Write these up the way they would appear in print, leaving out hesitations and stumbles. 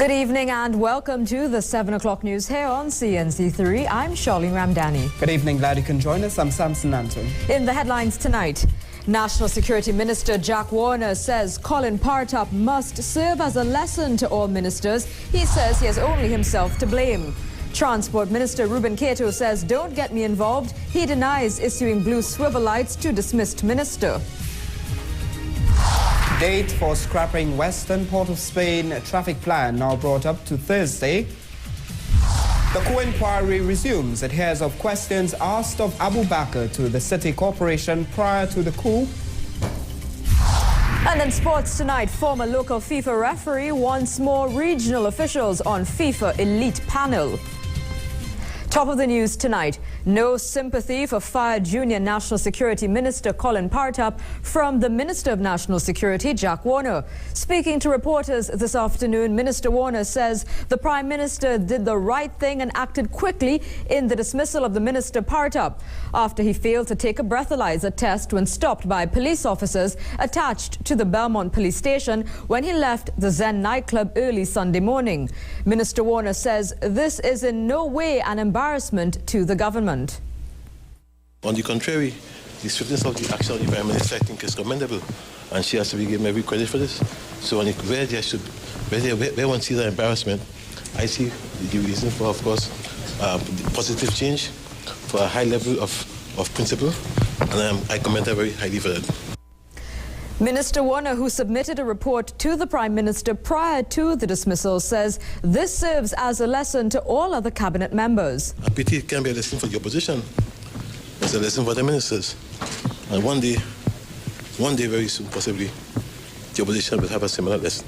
Good evening and welcome to the 7 o'clock news here on CNC3. I'm Charlene Ramdani. Good evening, glad you can join us. I'm Samson Anton. In the headlines tonight, National Security Minister Jack Warner says Colin Partap must serve as a lesson to all ministers. He says he has only himself to blame. Transport Minister Ruben Kato says, "Don't get me involved." He denies issuing blue swivel lights to dismissed minister. Date for scrapping Western Port of Spain traffic plan now brought up to Thursday. The co-inquiry resumes. It hears of questions asked of Abu Bakr to the city corporation prior to the coup. And in sports tonight, former local FIFA referee wants more regional officials on FIFA elite panel. Top of the news tonight, no sympathy for fired Junior National Security Minister Colin Partap from the Minister of National Security, Jack Warner. Speaking to reporters this afternoon, Minister Warner says the Prime Minister did the right thing and acted quickly in the dismissal of the Minister Partap after he failed to take a breathalyzer test when stopped by police officers attached to the Belmont police station when he left the Zen nightclub early Sunday morning. Minister Warner says this is in no way an embarrassment to the government. On the contrary, the swiftness of the action of the Prime Minister, I think, is commendable, and she has to be given every credit for this. So where one sees an embarrassment, I see the reason for, of course, positive change, for a high level of principle, and I commend her very highly for that. Minister Warner, who submitted a report to the Prime Minister prior to the dismissal, says this serves as a lesson to all other cabinet members. A pity it can be a lesson for the opposition. It's a lesson for the ministers. And one day very soon, possibly, the opposition will have a similar lesson.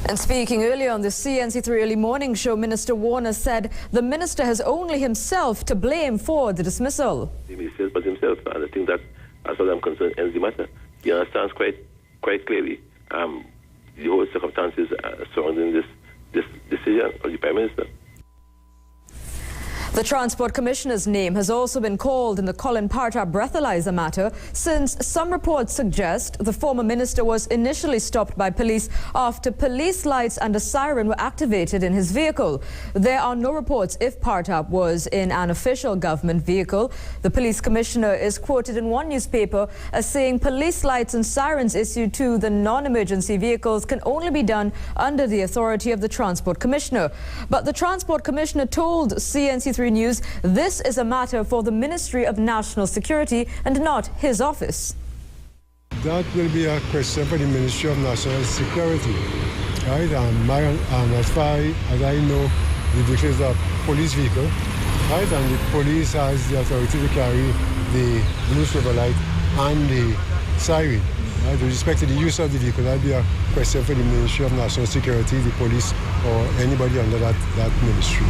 And speaking earlier on the CNC3 Early Morning Show, Minister Warner said the minister has only himself to blame for the dismissal. He says but himself, and I think that, as far as I'm concerned, ends the matter. He understands quite clearly the whole circumstances surrounding this decision of the Prime Minister. The Transport Commissioner's name has also been called in the Colin Partap breathalyzer matter, since some reports suggest the former minister was initially stopped by police after police lights and a siren were activated in his vehicle. There are no reports if Partap was in an official government vehicle. The police commissioner is quoted in one newspaper as saying police lights and sirens issued to the non-emergency vehicles can only be done under the authority of the Transport Commissioner. But the Transport Commissioner told CNC3 News this is a matter for the Ministry of National Security and not his office. That will be a question for the Ministry of National Security, right? As far as I know, the vehicle is a police vehicle, right? And the police has the authority to carry the blue swivel light and the siren. Right? With respect to the use of the vehicle, that will be a question for the Ministry of National Security, the police, or anybody under that ministry.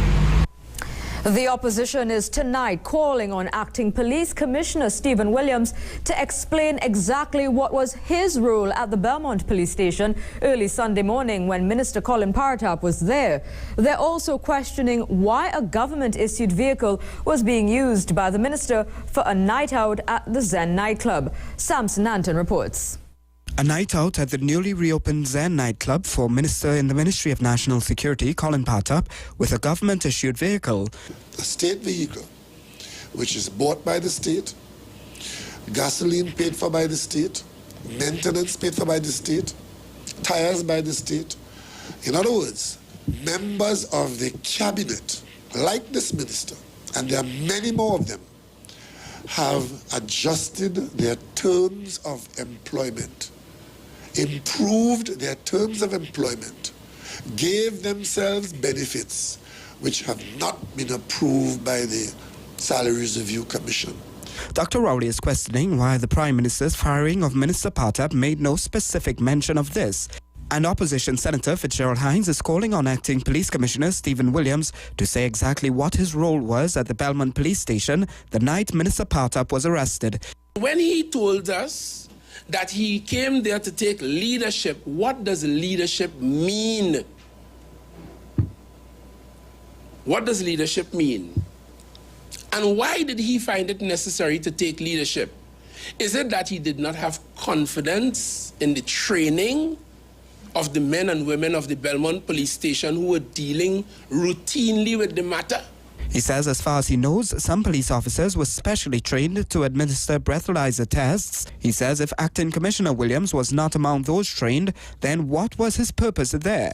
The opposition is tonight calling on Acting Police Commissioner Stephen Williams to explain exactly what was his role at the Belmont police station early Sunday morning when Minister Colin Partap was there. They're also questioning why a government-issued vehicle was being used by the minister for a night out at the Zen nightclub. Samson Anton reports. A night out at the newly reopened Zen nightclub for Minister in the Ministry of National Security, Colin Partap, with a government-issued vehicle. A state vehicle, which is bought by the state, gasoline paid for by the state, maintenance paid for by the state, tires by the state. In other words, members of the cabinet, like this minister, and there are many more of them, have adjusted their terms of employment, improved their terms of employment, gave themselves benefits which have not been approved by the Salaries Review Commission. Dr. Rowley is questioning why the Prime Minister's firing of Minister Partap made no specific mention of this. And opposition Senator Fitzgerald Hines is calling on Acting Police Commissioner Stephen Williams to say exactly what his role was at the Belmont police station the night Minister Partap was arrested. When he told us that he came there to take leadership, what does leadership mean? What does leadership mean? And why did he find it necessary to take leadership? Is it that he did not have confidence in the training of the men and women of the Belmont police station who were dealing routinely with the matter? He says as far as he knows, some police officers were specially trained to administer breathalyzer tests. He says if Acting Commissioner Williams was not among those trained, then what was his purpose there?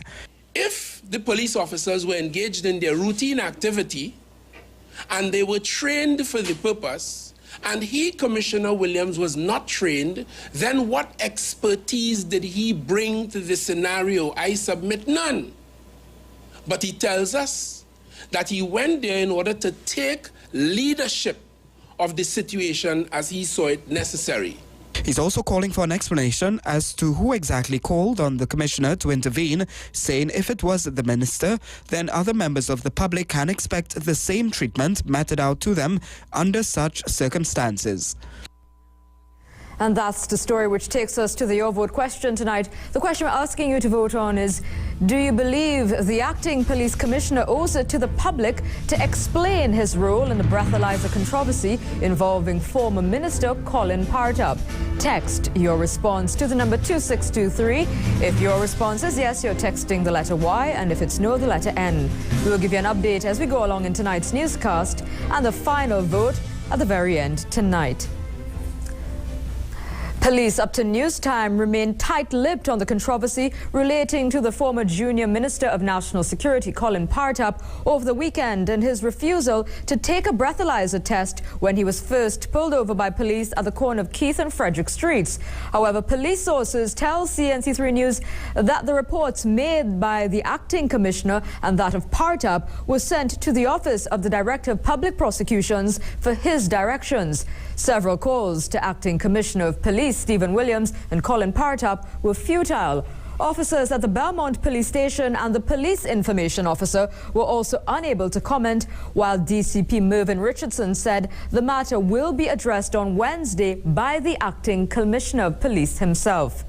If the police officers were engaged in their routine activity and they were trained for the purpose, and he, Commissioner Williams, was not trained, then what expertise did he bring to the scenario? I submit none. But he tells us that he went there in order to take leadership of the situation as he saw it necessary. He's also calling for an explanation as to who exactly called on the commissioner to intervene, saying if it was the minister, then other members of the public can expect the same treatment meted out to them under such circumstances. And that's the story which takes us to the Your Vote question tonight. The question we're asking you to vote on is, do you believe the acting police commissioner owes it to the public to explain his role in the breathalyzer controversy involving former minister Colin Partap? Text your response to the number 2623. If your response is yes, you're texting the letter Y, and if it's no, the letter N. We'll give you an update as we go along in tonight's newscast, and the final vote at the very end tonight. Police up to news time remain tight-lipped on the controversy relating to the former junior Minister of National Security, Colin Partap, over the weekend and his refusal to take a breathalyzer test when he was first pulled over by police at the corner of Keith and Frederick Streets. However, police sources tell CNC3 News that the reports made by the acting commissioner and that of Partap were sent to the office of the Director of Public Prosecutions for his directions. Several calls to acting commissioner of police Stephen Williams and Colin Partap were futile. Officers at the Belmont police station and the police information officer were also unable to comment, while DCP Mervyn Richardson said the matter will be addressed on Wednesday by the acting commissioner of police himself.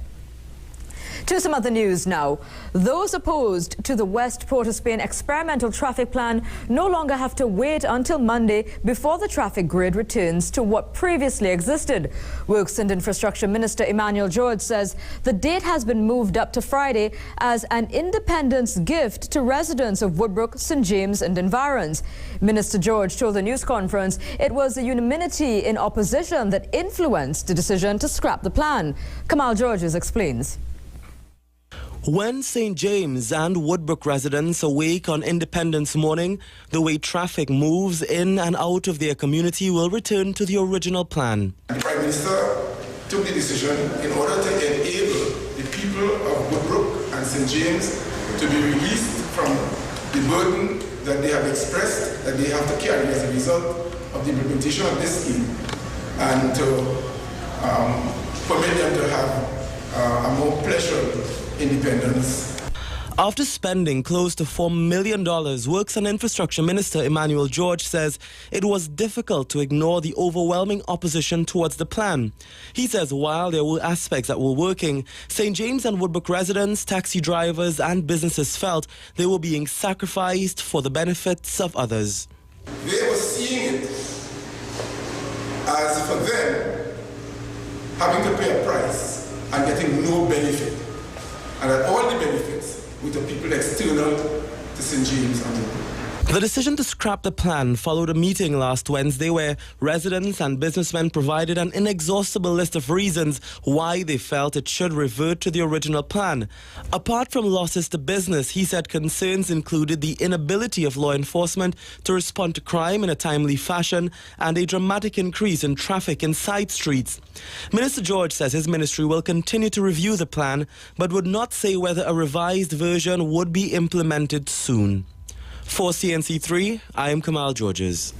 To some other news now. Those opposed to the West Port of Spain experimental traffic plan no longer have to wait until Monday before the traffic grid returns to what previously existed. Works and Infrastructure Minister Emmanuel George says the date has been moved up to Friday as an independence gift to residents of Woodbrook, St. James and environs. Minister George told the news conference it was the unanimity in opposition that influenced the decision to scrap the plan. Kamal Georges explains. When St. James and Woodbrook residents awake on Independence morning, the way traffic moves in and out of their community will return to the original plan. The Prime Minister took the decision in order to enable the people of Woodbrook and St. James to be released from the burden that they have expressed that they have to carry as a result of the implementation of this scheme, and to permit them to have a more pleasurable independence. After spending close to $4 million, Works and Infrastructure Minister Emmanuel George says it was difficult to ignore the overwhelming opposition towards the plan. He says while there were aspects that were working, St. James and Woodbrook residents, taxi drivers and businesses felt they were being sacrificed for the benefits of others. They were seeing it as for them having to pay a price and getting no benefit, and that all the benefits with the people external to St. James and Woodbrook. The decision to scrap the plan followed a meeting last Wednesday where residents and businessmen provided an inexhaustible list of reasons why they felt it should revert to the original plan. Apart from losses to business, he said concerns included the inability of law enforcement to respond to crime in a timely fashion and a dramatic increase in traffic in side streets. Minister George says his ministry will continue to review the plan but would not say whether a revised version would be implemented soon. For CNC3, I am Kamal Georges.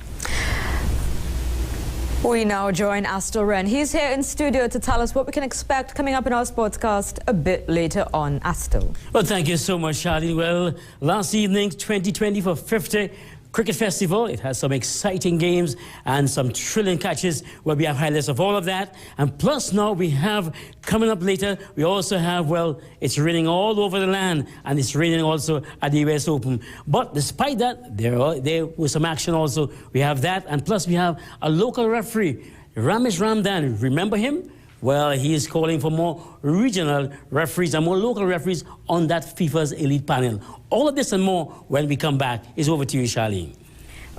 We now join Astor Wren. He's here in studio to tell us what we can expect coming up in our sportscast a bit later on. Astor. Well, thank you so much, Charlie. Well, last evening, 2020 for 50 Cricket Festival. It has some exciting games and some thrilling catches where we have highlights of all of that. And plus now we have, coming up later, we also have, well, it's raining all over the land and it's raining also at the US Open. But despite that, there was some action also. We have that, and plus we have a local referee, Ramesh Ramdan. Remember him? Well, he is calling for more regional referees and more local referees on that FIFA's elite panel. All of this and more when we come back. Is over to you, Charlene.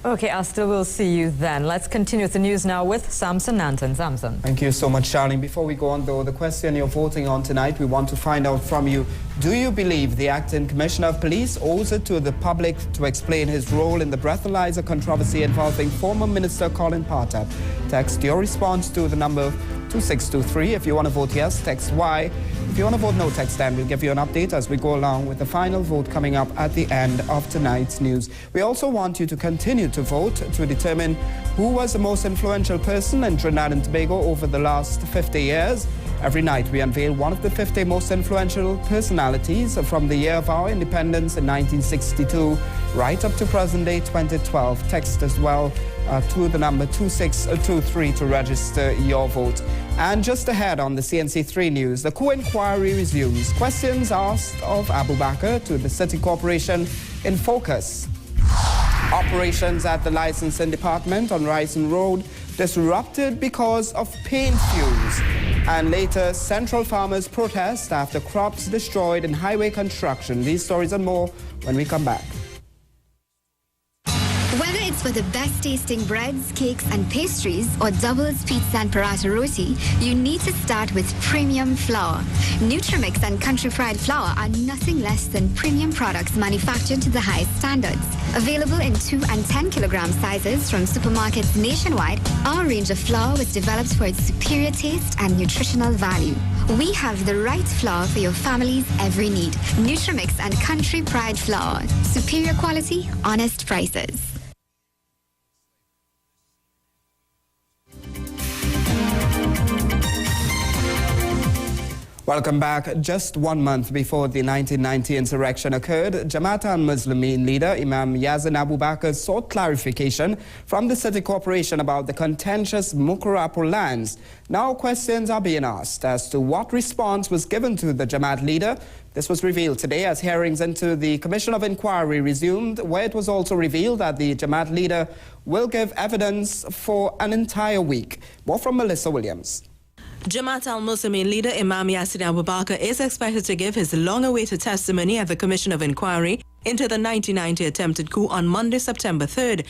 Okay, Asta, we'll see you then. Let's continue with the news now with Samson Nanton. Samson. Thank you so much, Charlene. Before we go on, though, the question you're voting on tonight, we want to find out from you, do you believe the acting commissioner of police owes it to the public to explain his role in the breathalyzer controversy involving former Minister Colin Partab? Text your response to the number 2623. If you want to vote yes, text Y. If you want to vote no, text M. We'll give you an update as we go along with the final vote coming up at the end of tonight's news. We also want you to continue to vote to determine who was the most influential person in Trinidad and Tobago over the last 50 years. Every night we unveil one of the 50 most influential personalities from the year of our independence in 1962 right up to present day 2012. Text as well to the number 2623 to register your vote. And just ahead on the CNC3 news, the coup inquiry resumes. Questions asked of Abu Bakr to the City Corporation in focus. Operations at the licensing department on Ryson Road disrupted because of paint fumes. And later, Central farmers protest after crops destroyed in highway construction. These stories and more when we come back. Whether it's for the best tasting breads, cakes and pastries or doubles, pizza and paratha roti, you need to start with premium flour. Nutrimix and Country Pride flour are nothing less than premium products manufactured to the highest standards. Available in 2 and 10 kilogram sizes from supermarkets nationwide, our range of flour was developed for its superior taste and nutritional value. We have the right flour for your family's every need. Nutrimix and Country Pride flour. Superior quality, honest prices. Welcome back. Just 1 month before the 1990 insurrection occurred, Jamaat al-Muslimin leader Imam Yazin Abu Bakr sought clarification from the City Corporation about the contentious Mukurapu lands. Now questions are being asked as to what response was given to the Jamaat leader. This was revealed today as hearings into the Commission of Inquiry resumed, where it was also revealed that the Jamaat leader will give evidence for an entire week. More from Melissa Williams. Jamaat al-Muslimin leader Imam Yazin Abu Bakr is expected to give his long-awaited testimony at the Commission of Inquiry into the 1990 attempted coup on Monday, September 3rd.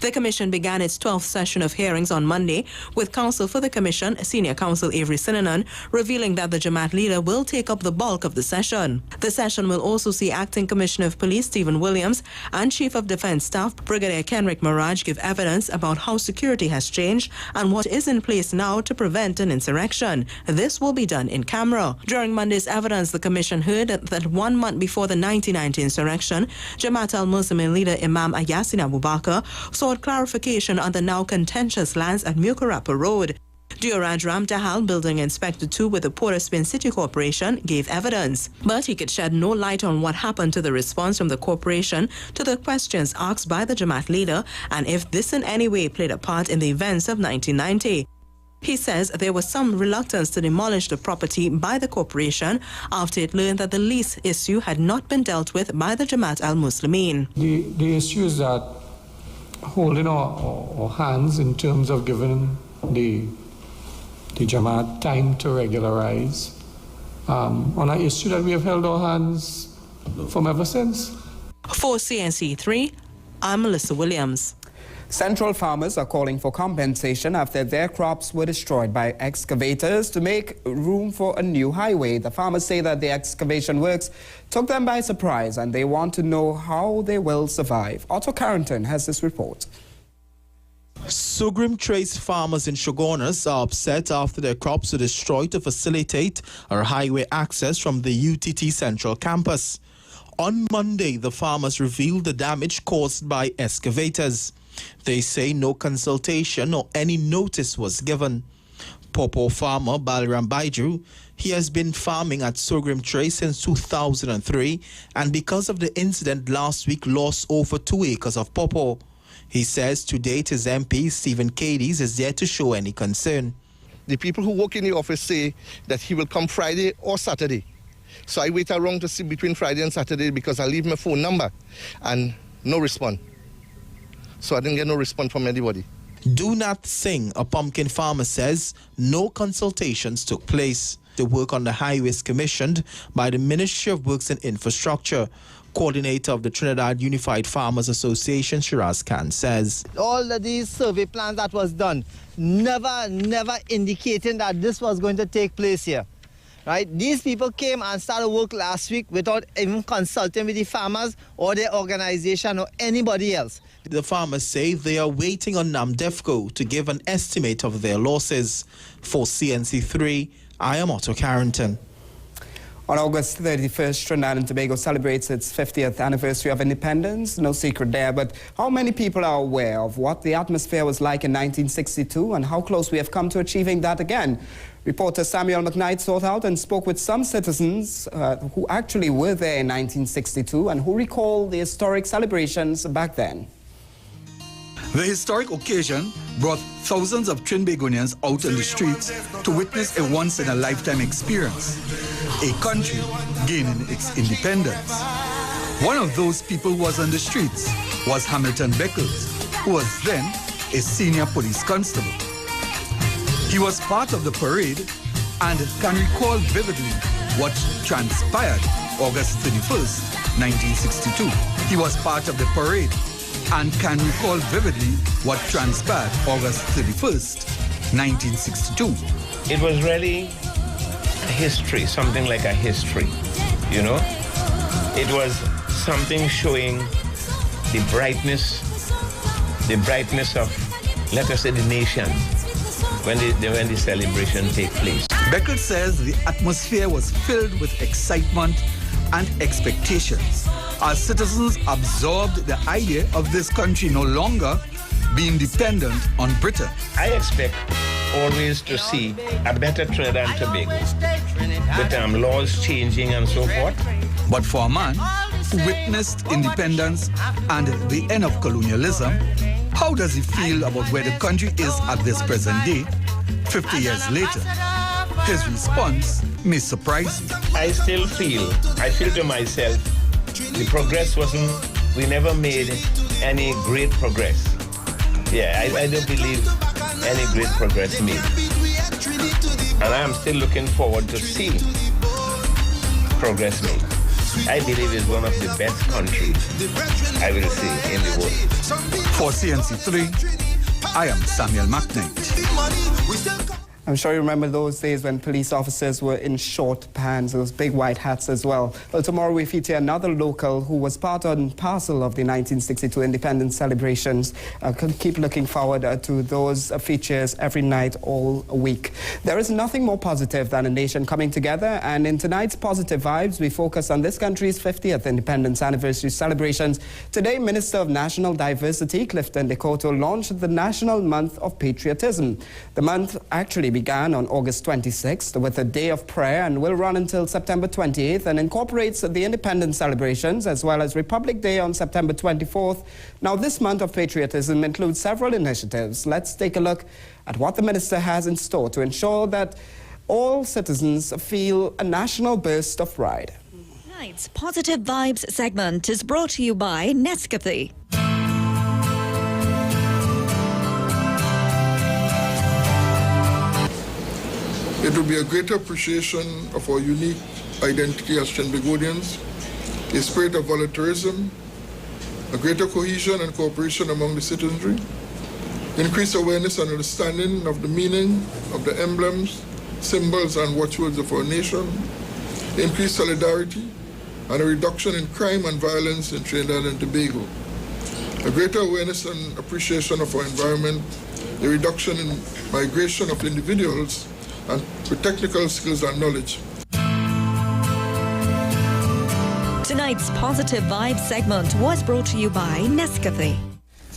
The commission began its 12th session of hearings on Monday, with counsel for the commission, Senior Counsel Avery Sinanan, revealing that the Jamaat leader will take up the bulk of the session. The session will also see Acting Commissioner of Police Stephen Williams and Chief of Defence Staff Brigadier Kenrick Maraj give evidence about how security has changed and what is in place now to prevent an insurrection. This will be done in camera. During Monday's evidence, the commission heard that 1 month before the 1990 insurrection, Jamaat al-Muslimin leader Imam Yazin Abu Bakr sought clarification on the now contentious lands at Mukurapu Road. Dioraj Ramdahal, Building Inspector 2 with the Port of Spain City Corporation, gave evidence. But he could shed no light on what happened to the response from the corporation to the questions asked by the Jamaat leader and if this in any way played a part in the events of 1990. He says there was some reluctance to demolish the property by the corporation after it learned that the lease issue had not been dealt with by the Jamaat al-Muslimin. The issue is that holding our hands in terms of giving the Jamaat time to regularize on an issue that we have held our hands from ever since. For CNC3, I'm Melissa Williams. Central farmers are calling for compensation after their crops were destroyed by excavators to make room for a new highway. The farmers say that the excavation works took them by surprise and they want to know how they will survive. Otto Carrington has this report. Sugrim Trace farmers in Shogunas are upset after their crops were destroyed to facilitate a highway access from the UTT Central campus. On Monday, the farmers revealed the damage caused by excavators. They say no consultation or any notice was given. Popo farmer Balram Baiju, he has been farming at Sugrim Trace since 2003 and because of the incident last week lost over 2 acres of Popo. He says to date his MP, Stephen Cadiz, is yet to show any concern. The people who work in the office say that he will come Friday or Saturday. So I wait around to see between Friday and Saturday because I leave my phone number and no response. So I didn't get no response from anybody. Do Not Sing, a pumpkin farmer, says no consultations took place. The work on the highways commissioned by the Ministry of Works and Infrastructure. Coordinator of the Trinidad Unified Farmers Association, Shiraz Khan, says all of these survey plans that was done never indicating that this was going to take place here. Right? These people came and started work last week without even consulting with the farmers or their organization or anybody else. The farmers say they are waiting on NAMDEFCO to give an estimate of their losses. For CNC3, I am Otto Carrington. On August 31st, Trinidad and Tobago celebrates its 50th anniversary of independence. No secret there, but how many people are aware of what the atmosphere was like in 1962 and how close we have come to achieving that again? Reporter Samuel McKnight sought out and spoke with some citizens who actually were there in 1962 and who recall the historic celebrations back then. The historic occasion brought thousands of Trinbagonians out in the streets to witness a once-in-a-lifetime experience, a country gaining its independence. One of those people who was on the streets was Hamilton Beckles, who was then a senior police constable. He was part of the parade and can recall vividly what transpired August 31st, 1962. He was part of the parade and can recall vividly what transpired August 31st, 1962. It was really a history, something like a history, you know? It was something showing the brightness of, let us say, the nation when the celebration takes place. Beckles says the atmosphere was filled with excitement and expectations as citizens absorbed the idea of this country no longer being dependent on Britain. I expect always to see a better Trinidad and Tobago with laws changing and so forth. But for a man who witnessed independence and the end of colonialism, how does he feel about where the country is at this present day, 50 years later? His response may surprise you. I feel to myself, the progress we never made any great progress. Yeah, I don't believe any great progress made. And I am still looking forward to see progress made. I believe it's one of the best countries I will see in the world. For CNC3, I am Samuel McKnight. I'm sure you remember those days when police officers were in short pants, those big white hats as well. Well, tomorrow we feature another local who was part and parcel of the 1962 independence celebrations. Keep looking forward to those features every night all week. There is nothing more positive than a nation coming together, and in tonight's Positive Vibes, we focus on this country's 50th independence anniversary celebrations. Today, Minister of National Diversity, Clifton Decoto, launched the National Month of Patriotism. The month actually began on August 26th with a day of prayer and will run until September 28th and incorporates the independence celebrations as well as Republic Day on September 24th. Now, this month of patriotism includes several initiatives. Let's take a look at what the minister has in store to ensure that all citizens feel a national burst of pride. Tonight's Positive Vibes segment is brought to you by Nescafe. It will be a greater appreciation of our unique identity as Trinbagonians, a spirit of volunteerism, a greater cohesion and cooperation among the citizenry, increased awareness and understanding of the meaning of the emblems, symbols and watchwords of our nation, increased solidarity, and a reduction in crime and violence in Trinidad and Tobago, a greater awareness and appreciation of our environment, a reduction in migration of individuals, and with technical skills and knowledge. Tonight's Positive Vibes segment was brought to you by Nescafe.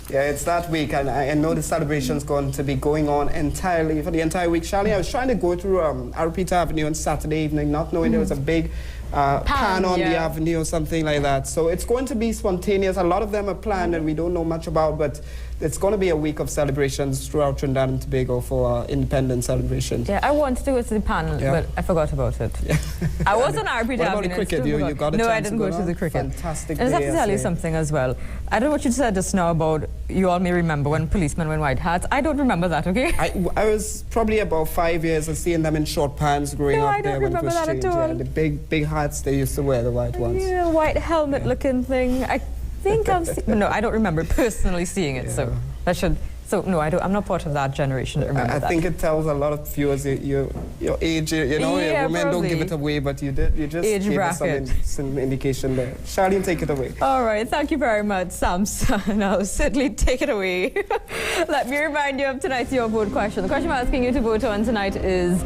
Yeah, it's that week, and I know the celebration's going to be going on entirely for the entire week. Charlie, I was trying to go through Arupita Avenue on Saturday evening, not knowing there was a big pan on the avenue or something like that. So it's going to be spontaneous. A lot of them are planned and we don't know much about, but it's going to be a week of celebrations throughout Trinidad and Tobago for independence celebrations. Yeah, I wanted to go to the panel, but I forgot about it. Yeah. I was on RP. What about the cricket? You got a no, chance I didn't go to the cricket. Fantastic. And I have to tell you something as well. I don't know what you said just now about you all may remember when policemen wear white hats. I don't remember that, okay? I was probably about 5 years of seeing them in short pants growing up I don't there when it was remember that changed. at all. Yeah, the big hats they used to wear, the white ones. Yeah, white helmet looking thing. I think I've seen, no, I don't remember personally seeing it, so that should. So no, I'm not part of that generation that remember that. I think it tells a lot of viewers your age. You know, women don't give it away, but you just age gave bracket. us some indication there. Charlene, take it away. All right, thank you very much, Samson. I'll certainly take it away. Let me remind you of tonight's Your Vote question. The question I'm asking you to vote on tonight is,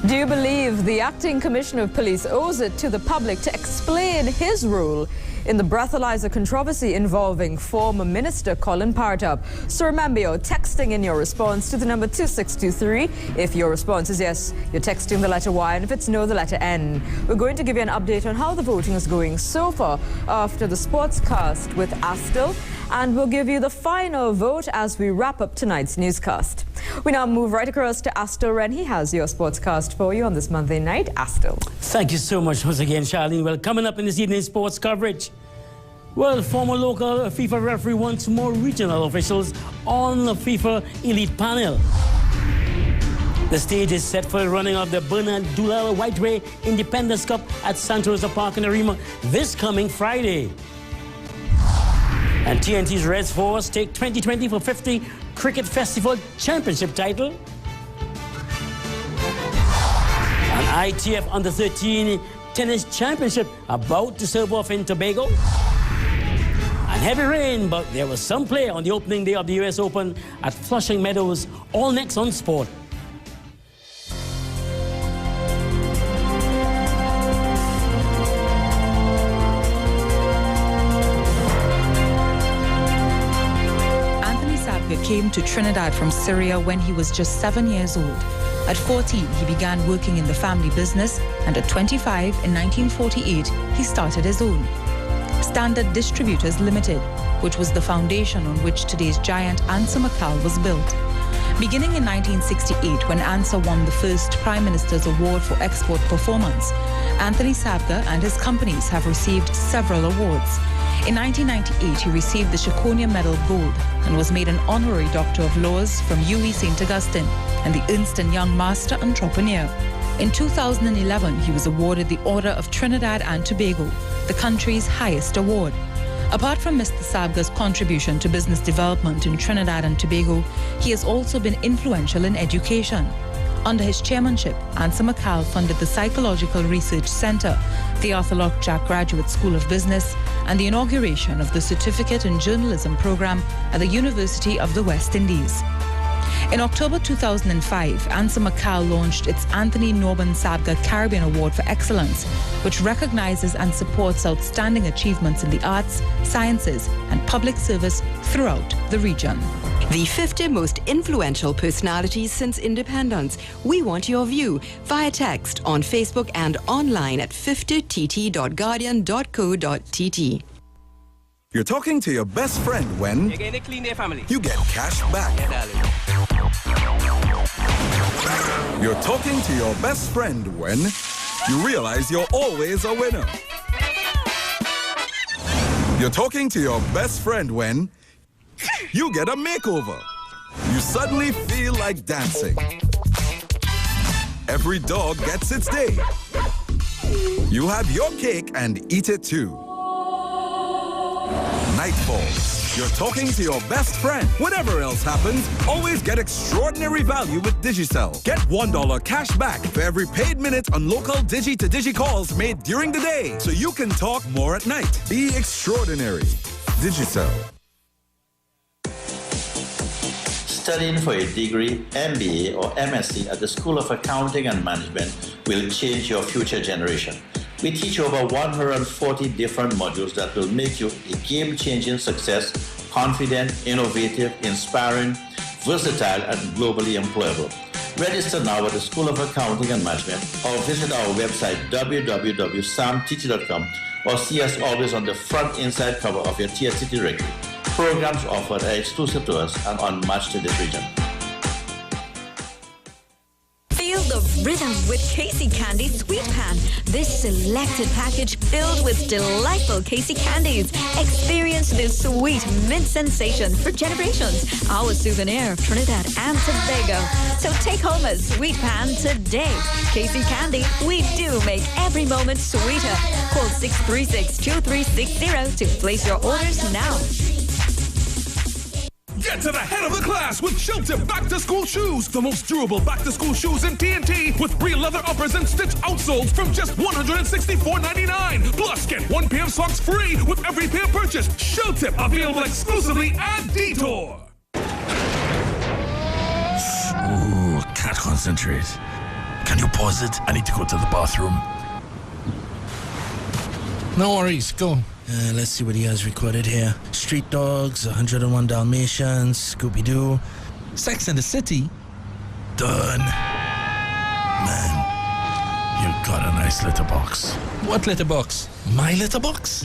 do you believe the acting commissioner of police owes it to the public to explain his role in the breathalyzer controversy involving former Minister Colin Partap? So remember, you're texting in your response to the number 2623. If your response is yes, you're texting the letter Y, and if it's no, the letter N. We're going to give you an update on how the voting is going so far after the sportscast with Astle, and we'll give you the final vote as we wrap up tonight's newscast. We now move right across to Astle Wren. He has your sportscast for you on this Monday night. Astle. Thank you so much once again, Charlene. Well, coming up in this evening's sports coverage, well, former local FIFA referee wants more regional officials on the FIFA elite panel. The stage is set for the running of the Bernard Doolal Whiteway Independence Cup at Santa Rosa Park in Arima this coming Friday. And TNT's Reds Force take 2020 for 50 Cricket Festival Championship title. An ITF Under-13 Tennis Championship about to serve off in Tobago. And heavy rain, but there was some play on the opening day of the US Open at Flushing Meadows. All next on Sport. Came to Trinidad from Syria when he was just 7 years old. At 14, he began working in the family business, and at 25, in 1948, he started his own. Standard Distributors Limited, which was the foundation on which today's giant Answer McCall was built. Beginning in 1968, when Answer won the first Prime Minister's Award for Export Performance, Anthony Sabga and his companies have received several awards. In 1998, he received the Shakonia Medal Gold and was made an Honorary Doctor of Laws from UWI St. Augustine and the Ernst & Young Master Entrepreneur. In 2011, he was awarded the Order of Trinidad and Tobago, the country's highest award. Apart from Mr. Sabga's contribution to business development in Trinidad and Tobago, he has also been influential in education. Under his chairmanship, Answer McCall funded the Psychological Research Center, the Arthur Locke Jack Graduate School of Business, and the inauguration of the Certificate in Journalism program at the University of the West Indies. In October 2005, Answer McCall launched its Anthony Norman Sabga Caribbean Award for Excellence, which recognizes and supports outstanding achievements in the arts, sciences, and public service throughout the region. The 50 most influential personalities since independence. We want your view via text on Facebook and online at 50tt.guardian.co.tt. You're talking to your best friend when you're going to clean their family. You get cash back. Yeah, darling. You're talking to your best friend when you realize you're always a winner. You're talking to your best friend when you get a makeover. You suddenly feel like dancing. Every dog gets its day. You have your cake and eat it too. Night falls. You're talking to your best friend. Whatever else happens, always get extraordinary value with Digicel. Get $1 cash back for every paid minute on local Digi-to-Digi calls made during the day, so you can talk more at night. Be extraordinary. Digicel. Studying for a degree, MBA or MSc at the School of Accounting and Management will change your future generation. We teach over 140 different modules that will make you a game-changing success, confident, innovative, inspiring, versatile, and globally employable. Register now at the School of Accounting and Management or visit our website www.samteacher.com or see us always on the front inside cover of your TST directory. programs offered are exclusive to us and unmatched in this region. Feel the rhythm with Casey Candy Sweet Pan. This selected package filled with delightful Casey candies. Experience this sweet mint sensation for generations. Our souvenir of Trinidad and Tobago. So take home a Sweet Pan today. Casey Candy, we do make every moment sweeter. Call 636-2360 to place your orders now. Get to the head of the class with Shelton back-to-school shoes. The most durable back-to-school shoes in TNT with real leather uppers and stitch outsoles from just $164.99. Plus, get one pair of socks free with every pair purchased. Shelton, available exclusively at Detour. Ooh, can't concentrate. Can you pause it? I need to go to the bathroom. No worries, go. Let's see what he has recorded here. Street Dogs, 101 Dalmatians, Scooby-Doo, Sex and the City. Done. Man, you got a nice letterbox. What letterbox? My letterbox?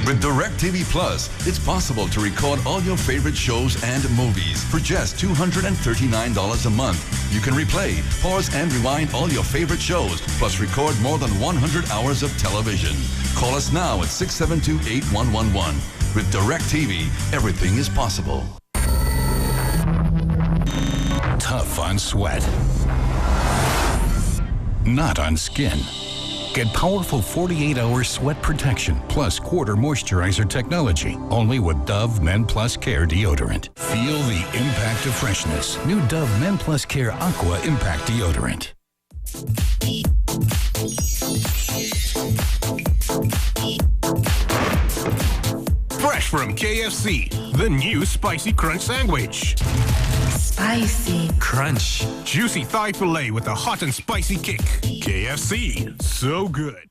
With DirecTV Plus, it's possible to record all your favorite shows and movies for just $239 a month. You can replay, pause, and rewind all your favorite shows, plus record more than 100 hours of television. Call us now at 672-8111. With DirecTV, everything is possible. Tough on sweat. Not on skin. Get powerful 48-hour sweat protection plus quarter moisturizer technology only with Dove Men Plus Care deodorant. Feel the impact of freshness. New Dove Men Plus Care Aqua Impact Deodorant. Fresh from KFC, the new Spicy Crunch Sandwich. Spicy. Crunch. Juicy thigh filet with a hot and spicy kick. KFC, so good.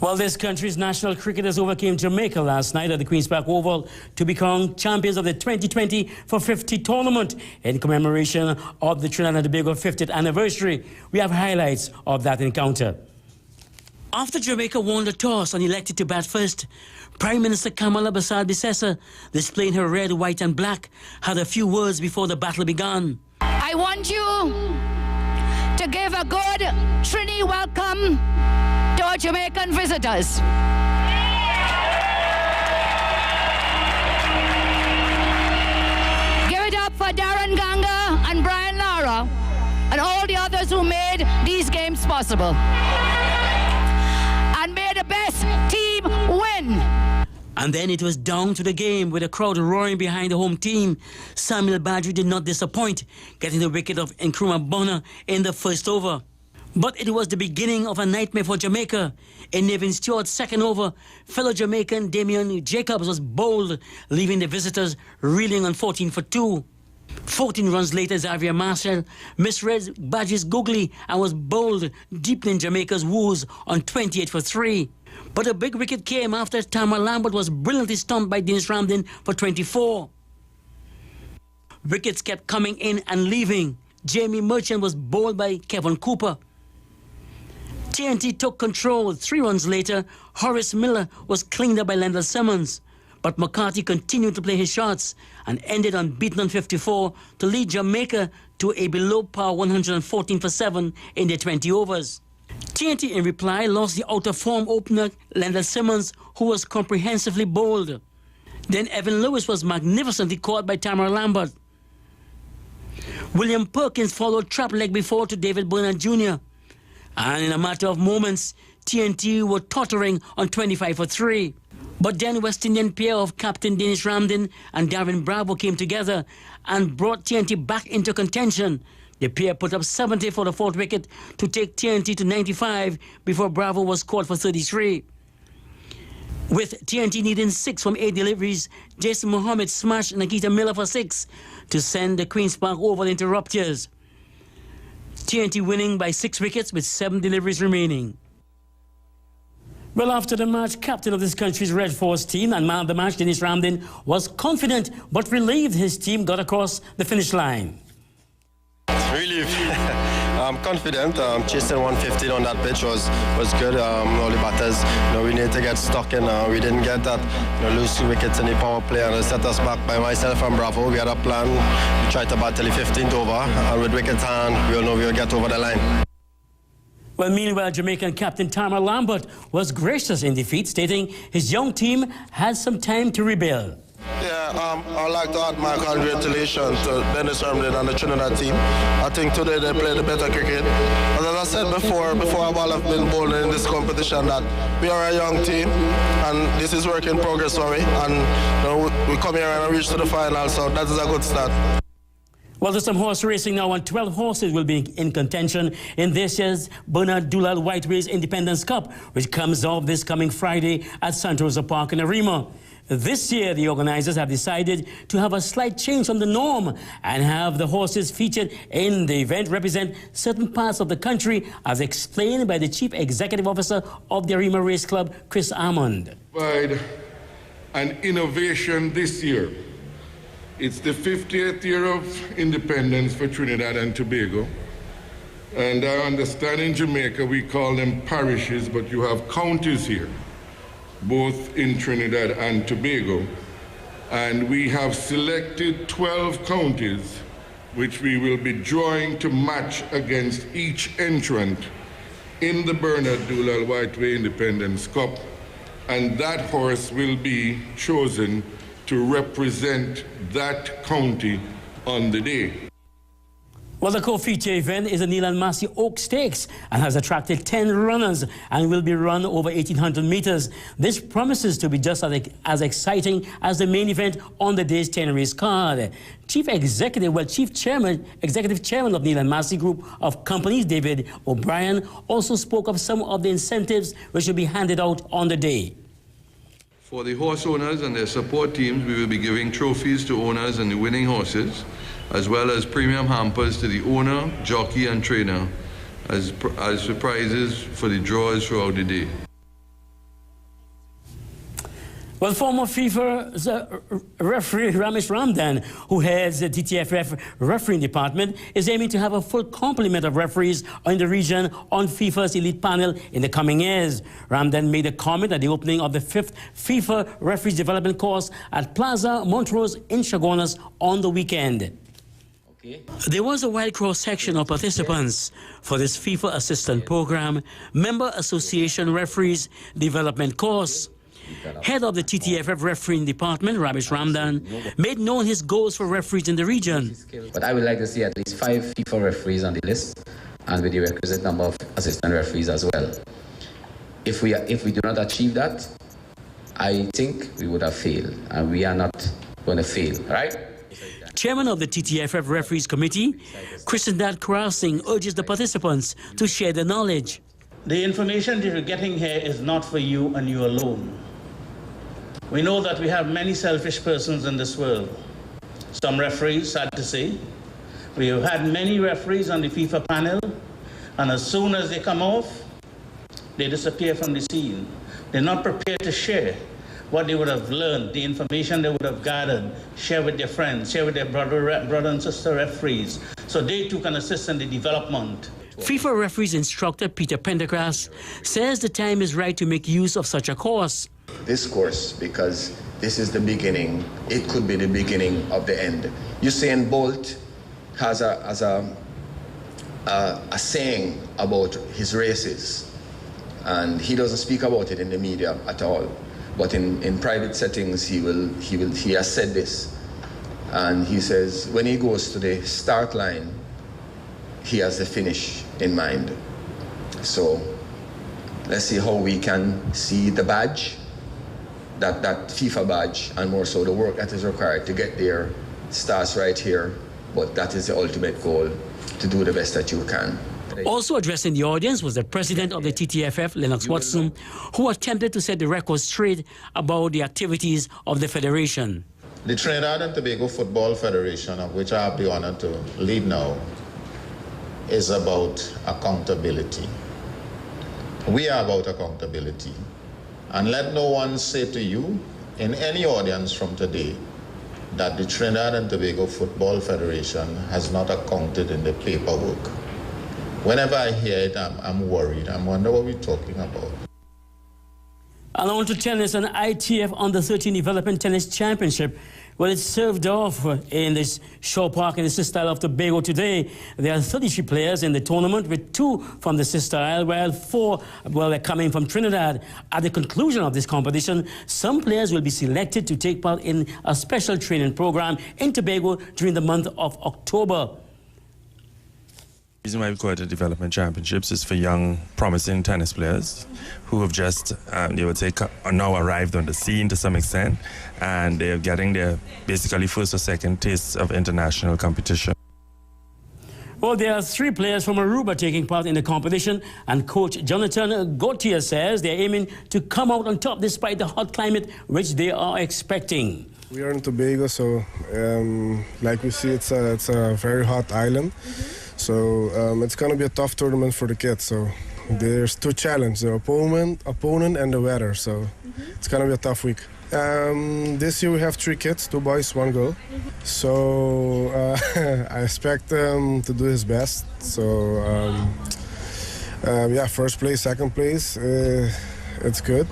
Well, this country's national cricketers overcame Jamaica last night at the Queen's Park Oval to become champions of the 2020 for 50 tournament in commemoration of the Trinidad and Tobago 50th anniversary. We have highlights of that encounter. After Jamaica won the toss and elected to bat first, Prime Minister Kamala Bissar-Bissessar, displaying her red, white and black, had a few words before the battle began. I want you to give a good Trini welcome to our Jamaican visitors. Give it up for Darren Ganga and Brian Lara and all the others who made these games possible. And may the best team win. And then it was down to the game with the crowd roaring behind the home team. Samuel Badri did not disappoint, getting the wicket of Nkrumah Bonner in the first over. But it was the beginning of a nightmare for Jamaica. In Nevin Stewart's second over, fellow Jamaican Damian Jacobs was bowled, leaving the visitors reeling on 14 for 2. 14 runs later, Xavier Marshall misread Badge's googly and was bowled, deepening Jamaica's woes on 28 for 3. But a big wicket came after Tamar Lambert was brilliantly stumped by Dennis Ramdin for 24. Wickets kept coming in and leaving. Jamie Merchant was bowled by Kevin Cooper. TNT took control. 3 runs later, Horace Miller was cleaned up by Lendl Simmons. But McCarthy continued to play his shots and ended unbeaten on 54 to lead Jamaica to a below-par 114 for 7 in their 20 overs. TNT, in reply, lost the out-of-form opener Lendl Simmons, who was comprehensively bowled. Then Evan Lewis was magnificently caught by Tamara Lambert. William Perkins followed trap leg before to David Bernard Jr. And in a matter of moments, TNT were tottering on 25 for 3. But then West Indian pair of Captain Dennis Ramdin and Darren Bravo came together and brought TNT back into contention. The pair put up 70 for the 4th wicket to take TNT to 95 before Bravo was caught for 33. With TNT needing 6 from 8 deliveries, Jason Mohammed smashed Nikita Miller for 6 to send the Queen's Park Oval into ruptures. TNT winning by 6 wickets with 7 deliveries remaining. Well, after the match, captain of this country's Red Force team and man of the match, Dennis Ramdin, was confident but relieved his team got across the finish line. Relief. I'm confident. Chasing 115 on that pitch was good. All the batters, we need to get stuck in. We didn't get that. Lose 2 wickets in the power play, and it set us back. By myself and Bravo, we had a plan. We tried to bat till the 15th over, and with wickets hand, we'll know we'll get over the line. Well, meanwhile, Jamaican captain Tamara Lambert was gracious in defeat, stating his young team had some time to rebuild. Yeah, I'd like to add my congratulations to Dennis Ramdin and the Trinidad team. I think today they played a better cricket. As I said before our ball have been bowling in this competition, that we are a young team and this is work in progress for me. And we come here and reach to the final, so that is a good start. Well, there's some horse racing now, and 12 horses will be in contention in this year's Bernard Doolal Whiteways Independence Cup, which comes off this coming Friday at Santosa Park in Arima. This year, the organizers have decided to have a slight change from the norm and have the horses featured in the event represent certain parts of the country, as explained by the Chief Executive Officer of the Arima Race Club, Chris Armand. An innovation this year. It's the 50th year of independence for Trinidad and Tobago. And I understand in Jamaica we call them parishes, but you have counties here, both in Trinidad and Tobago. And we have selected 12 counties, which we will be drawing to match against each entrant in the Bernard Doolal Whiteway Independence Cup. And that horse will be chosen to represent that county on the day. Well, the co-feature event is the Neil and Massey Oak Stakes and has attracted 10 runners and will be run over 1,800 meters. This promises to be just as exciting as the main event on the day's 10-race card. Executive Chairman of Neil and Massey Group of Companies, David O'Brien, also spoke of some of the incentives which will be handed out on the day. For the horse owners and their support teams, we will be giving trophies to owners and the winning horses, as well as premium hampers to the owner, jockey, and trainer, as prizes for the drawers throughout the day. Well, former FIFA referee Ramesh Ramdan, who heads the TTFF refereeing department, is aiming to have a full complement of referees in the region on FIFA's elite panel in the coming years. Ramdan made a comment at the opening of the 5th FIFA Referees Development Course at Plaza Montrose in Chaguanas on the weekend. There was a wide cross-section of participants for this FIFA Assistant Program Member Association Referees Development Course. Head of the TTFF refereeing department, Ramesh Ramdan, made known his goals for referees in the region. But I would like to see at least 5 FIFA referees on the list, and with the requisite number of assistant referees as well. If we do not achieve that, I think we would have failed, and we are not going to fail, right? Chairman of the TTFF Referees Committee, Krishnadad Kaur Singh, urges the participants to share their knowledge. The information that you're getting here is not for you and you alone. We know that we have many selfish persons in this world. Some referees, sad to say. We have had many referees on the FIFA panel, and as soon as they come off, they disappear from the scene. They're not prepared to share what they would have learned, the information they would have gathered, share with their friends, share with their brother and sister referees, so they too can assist in the development. FIFA referees instructor Peter Pendergrass says the time is right to make use of such a course. This course, because this is the beginning, it could be the beginning of the end. Usain Bolt has a saying about his races, and he doesn't speak about it in the media at all. But in private settings, he has said this, and he says when he goes to the start line, he has the finish in mind. So let's see how we can see the badge, that FIFA badge, and more so the work that is required to get there starts right here, but that is the ultimate goal, to do the best that you can. Also addressing the audience was the president of the TTFF, Lennox Watson, who attempted to set the record straight about the activities of the federation. The Trinidad and Tobago Football Federation, of which I have the honor to lead now, is about accountability. We are about accountability. And let no one say to you in any audience from today that the Trinidad and Tobago Football Federation has not accounted in the paperwork. Whenever I hear it, I'm worried. I wonder what we're talking about. And on to tennis, an ITF Under-13 Development Tennis Championship. Well, it's served off in this Shaw Park in the Sister Isle of Tobago today. There are 33 players in the tournament, with 2 from the Sister Isle, while 4, well, they're coming from Trinidad. At the conclusion of this competition, some players will be selected to take part in a special training program in Tobago during the month of October. The reason why we call it the Development Championships is for young, promising tennis players who have just, they would say, now arrived on the scene to some extent, and they're getting their basically first or second tastes of international competition. Well, there are 3 players from Aruba taking part in the competition, and coach Jonathan Gauthier says they're aiming to come out on top despite the hot climate which they are expecting. We are in Tobago, so like we see, it's a very hot island. So it's going to be a tough tournament for the kids. So there's 2 challenges, the opponent and the weather. So it's going to be a tough week. This year we have 3 kids, 2 boys, 1 girl. So I expect him to do his best. So yeah, first place, second place, it's good.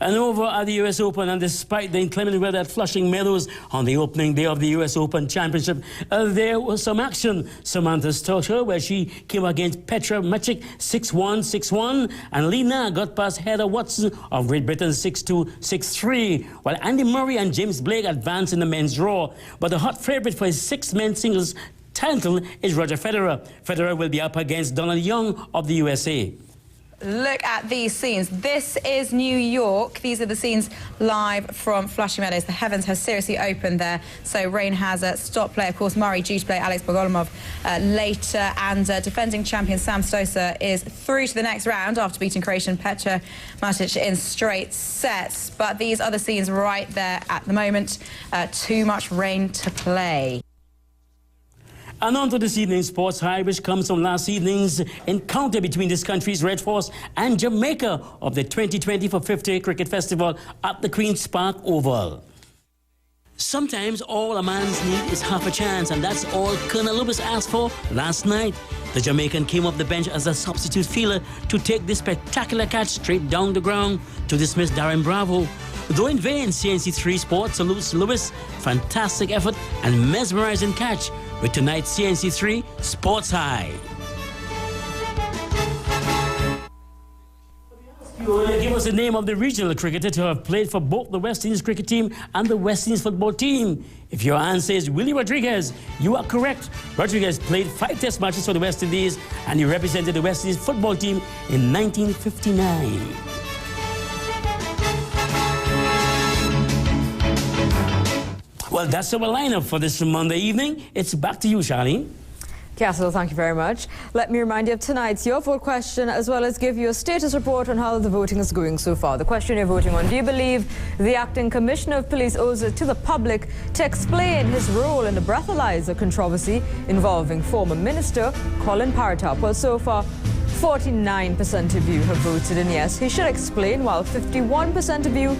And over at the US Open, and despite the inclement weather at Flushing Meadows on the opening day of the US Open Championship, there was some action. Samantha Stocher, where she came against Petra Machik 6-1, 6-1, and Lena got past Heather Watson of Great Britain 6-2, 6-3, while Andy Murray and James Blake advanced in the men's draw. But the hot favorite for his 6th men's singles title is Roger Federer. Federer will be up against Donald Young of the USA. Look at these scenes. This is New York. These are the scenes live from Flushing Meadows. The heavens have seriously opened there. So rain has stopped play. Of course, Murray due to play Alex Bogolomov later. And defending champion Sam Stosur is through to the next round after beating Croatian Petra Machik in straight sets. But these are the scenes right there at the moment. Too much rain to play. And on to this evening's sports high, which comes from last evening's encounter between this country's Red Force and Jamaica of the 2020 for 50 Cricket Festival at the Queen's Park Oval. Sometimes all a man's need is half a chance, and that's all Colonel Lewis asked for last night. The Jamaican came off the bench as a substitute fielder to take this spectacular catch straight down the ground to dismiss Darren Bravo. Though in vain, CNC3 Sports salutes Lewis' fantastic effort and mesmerizing catch with tonight's CNC3 Sports High. Give us the name of the regional cricketer to have played for both the West Indies cricket team and the West Indies football team. If your answer is Willie Rodriguez, you are correct. Rodriguez played 5 test matches for the West Indies, and he represented the West Indies football team in 1959. Well, that's our lineup for this Monday evening. It's back to you, Charlene. Castle, thank you very much. Let me remind you of tonight's Your Vote question, as well as give you a status report on how the voting is going so far. The question you're voting on: do you believe the acting commissioner of police owes it to the public to explain his role in the breathalyzer controversy involving former minister Colin Paratap? Well, so far, 49% of you have voted in yes, he should explain, while 51% of you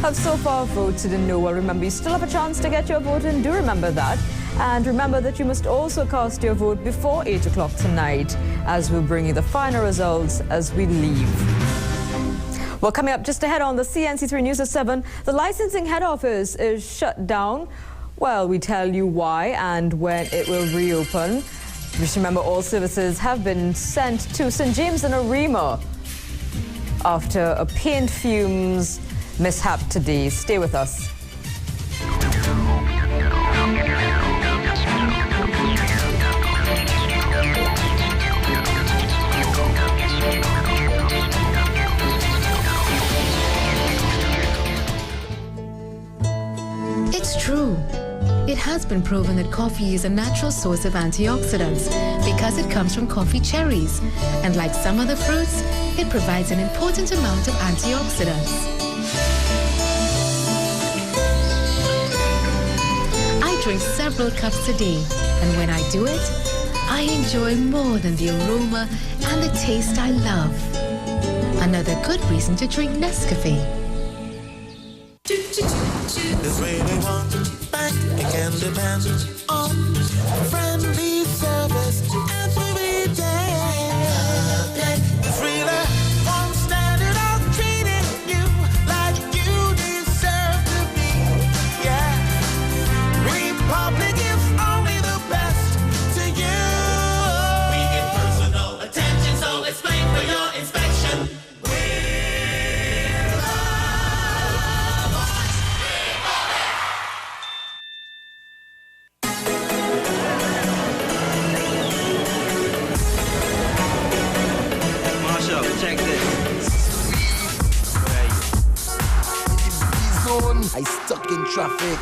have so far voted in no. Well, remember, you still have a chance to get your vote in. Do remember that. And remember that you must also cast your vote before 8 o'clock tonight, as we'll bring you the final results as we leave. Well, coming up just ahead on the CNC3 News at 7, the licensing head office is shut down. Well, we tell you why and when it will reopen. Just remember, all services have been sent to St. James and Arima after a paint fumes mishap today. Stay with us. It's true. It has been proven that coffee is a natural source of antioxidants because it comes from coffee cherries. And like some other fruits, it provides an important amount of antioxidants. I drink several cups a day, and when I do it, I enjoy more than the aroma and the taste I love. Another good reason to drink Nescafe. This way they want back, it can depend on friendly service every day. It's really one standard of treating you like you deserve to be. Yeah, Republic gives only the best to you. We get personal attention, so explain for your inspection. Check this. I stuck in traffic.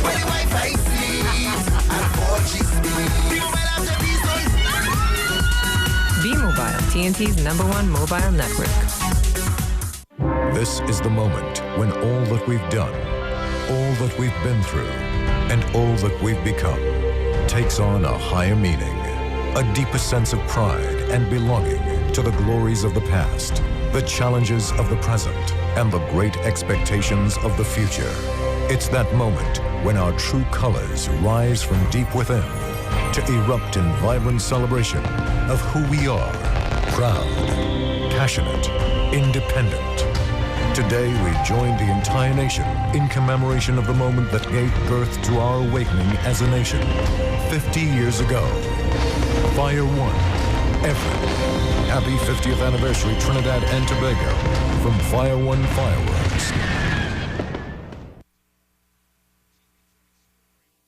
When the Wi-Fi speeds and 4G speed, B-Mobile after B-Mobile, TNT's #1 mobile network. This is the moment when all that we've done, all that we've been through, and all that we've become takes on a higher meaning, a deeper sense of pride and belonging to the glories of the past, the challenges of the present, and the great expectations of the future. It's that moment when our true colors rise from deep within to erupt in vibrant celebration of who we are, proud, passionate, independent. Today, we join the entire nation in commemoration of the moment that gave birth to our awakening as a nation 50 years ago. Fire One, Everett. Happy 50th anniversary, Trinidad and Tobago, from Fire One Fireworks.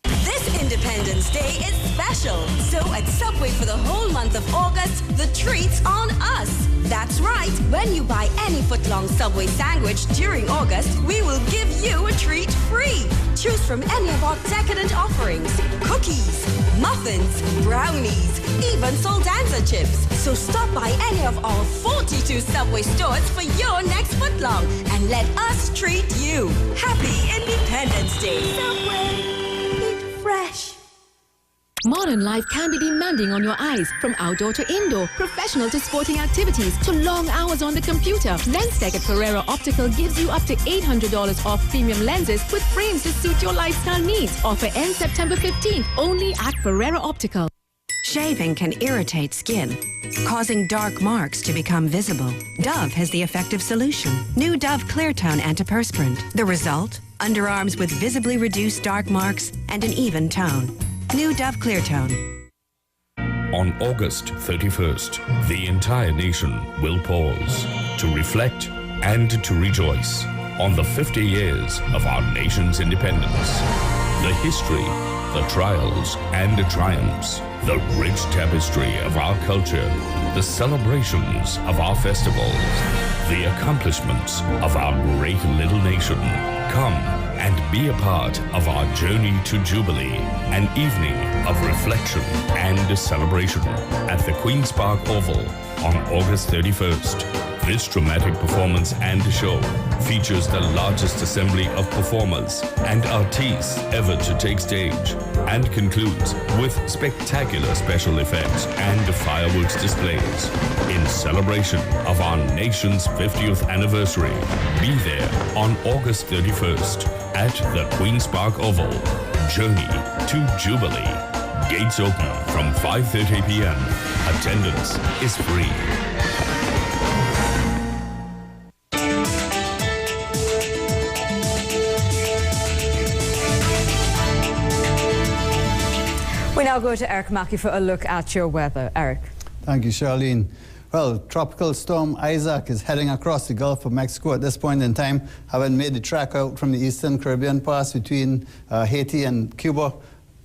This Independence Day is special. So at Subway for the whole month of August, the treat's on us. That's right. When you buy any foot-long Subway sandwich during August, we will give you a treat free. Choose from any of our decadent offerings. Cookies, muffins, brownies, even Soldanza chips. So stop by any of our 42 Subway stores for your next footlong and let us treat you. Happy Independence Day. Subway, eat fresh. Modern life can be demanding on your eyes, from outdoor to indoor, professional to sporting activities, to long hours on the computer. LensTech at Ferrera Optical gives you up to $800 off premium lenses with frames to suit your lifestyle needs. Offer ends September 15th, only at Ferrera Optical. Shaving can irritate skin, causing dark marks to become visible. Dove has the effective solution. New Dove Clear Tone Antiperspirant. The result? Underarms with visibly reduced dark marks and an even tone. New Dove Clear Tone. On August 31st, the entire nation will pause to reflect and to rejoice on the 50 years of our nation's independence. The history, the trials and the triumphs, the rich tapestry of our culture, the celebrations of our festivals, the accomplishments of our great little nation. Come and be a part of our journey to Jubilee, an evening of reflection and celebration at the Queen's Park Oval on August 31st. This dramatic performance and show features the largest assembly of performers and artists ever to take stage, and concludes with spectacular special effects and fireworks displays in celebration of our nation's 50th anniversary. Be there on August 31st at the Queen's Park Oval. Journey to Jubilee. Gates open from 5:30 p.m. Attendance is free. We now go to Eric Mackey for a look at your weather. Eric. Thank you, Charlene. Well, Tropical Storm Isaac is heading across the Gulf of Mexico at this point in time, having made the trek out from the Eastern Caribbean, passed between Haiti and Cuba,